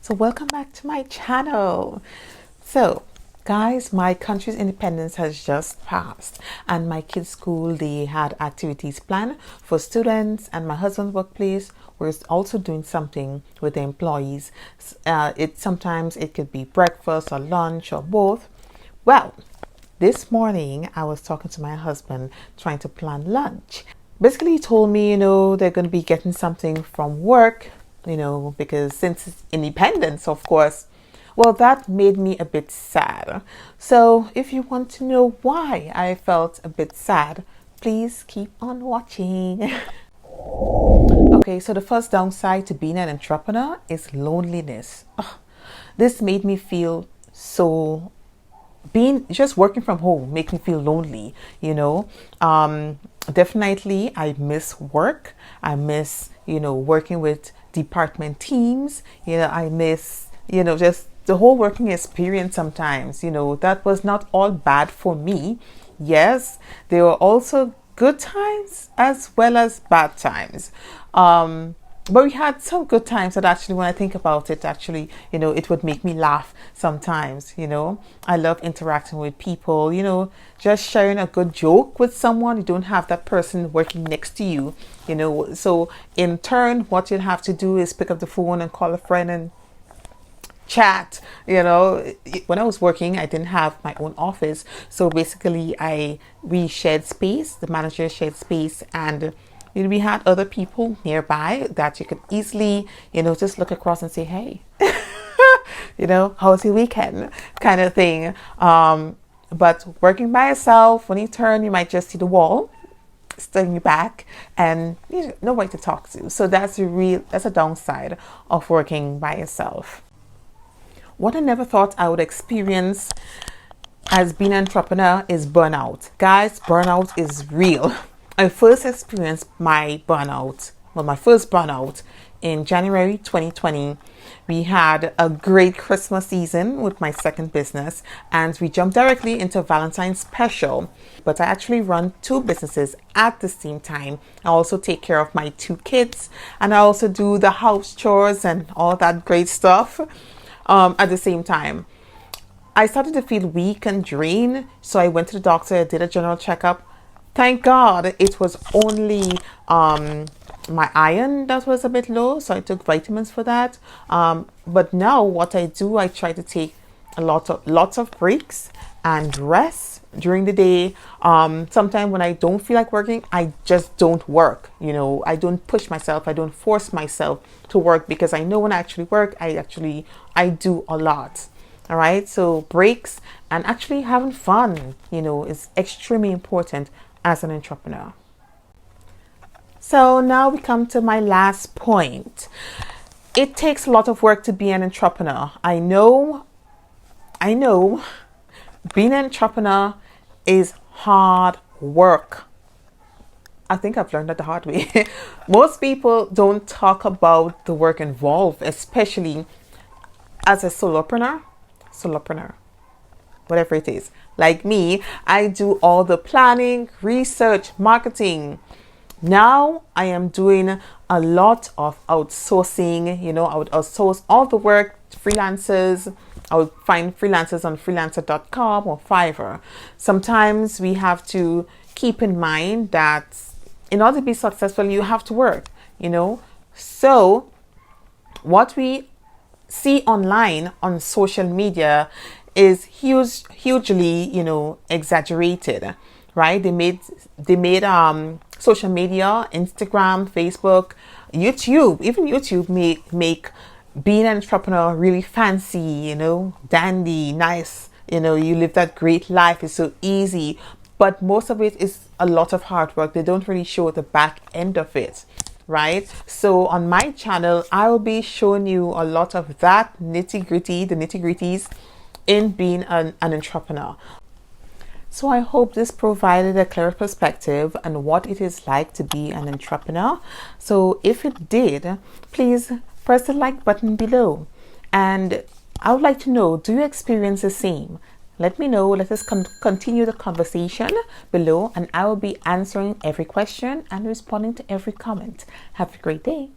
So welcome back to my channel. So guys, my country's independence has just passed, and my kids' school, they had activities planned for students, and my husband's workplace was also doing something with the employees. Sometimes it could be breakfast or lunch or both. Well, this morning I was talking to my husband trying to plan lunch. Basically, he told me, they're going to be getting something from work, because since it's independence, of course. Well, that made me a bit sad. So if you want to know why I felt a bit sad, please keep on watching. Okay, so the first downside to being an entrepreneur is loneliness. This made me feel so just working from home make me feel lonely. Definitely I miss work. I miss working with department teams. I miss just the whole working experience. Sometimes that was not all bad for me. Yes, there were also good times as well as bad times. But we had some good times that actually, when I think about it, actually, it would make me laugh sometimes. I love interacting with people, just sharing a good joke with someone. You don't have that person working next to you, so in turn, what you'd have to do is pick up the phone and call a friend and chat. When I was working, I didn't have my own office. So basically, we shared space, the manager shared space, and we had other people nearby that you could easily, just look across and say, hey, how's your weekend, kind of thing. But working by yourself, when you turn, you might just see the wall staring you back and nobody to talk to. So that's a downside of working by yourself. What I never thought I would experience as being an entrepreneur is burnout. Guys, burnout is real. I first experienced my first burnout in January 2020. We had a great Christmas season with my second business, and we jumped directly into Valentine's special. But I actually run two businesses at the same time. I also take care of my two kids, and I also do the house chores and all that great stuff at the same time. I started to feel weak and drained, so I went to the doctor, did a general checkup. Thank God it was only my iron that was a bit low, so I took vitamins for that. But now what I do, I try to take lots of breaks and rest during the day. Sometimes when I don't feel like working, I just don't work. I don't push myself. I don't force myself to work, because I know when I actually work, I do a lot. All right. So breaks and actually having fun, is extremely important as an entrepreneur. So now we come to my last point. It takes a lot of work to be an entrepreneur. I know being an entrepreneur is hard work. I think I've learned that the hard way. Most people don't talk about the work involved, especially as a solopreneur, whatever it is. Like me, I do all the planning, research, marketing. Now I am doing a lot of outsourcing. I would outsource all the work to freelancers. I would find freelancers on freelancer.com or Fiverr. Sometimes we have to keep in mind that in order to be successful, you have to work, So what we see online on social media is hugely, exaggerated, right? They made social media, Instagram, Facebook, YouTube, even YouTube make being an entrepreneur really fancy, dandy, nice. You live that great life. It's so easy, but most of it is a lot of hard work. They don't really show the back end of it. Right? So on my channel, I will be showing you a lot of that the nitty-gritties in being an entrepreneur. So I hope this provided a clear perspective on what it is like to be an entrepreneur. So if it did, please press the like button below. And I would like to know, do you experience the same? Let me know. Let us continue the conversation below, and I will be answering every question and responding to every comment. Have a great day.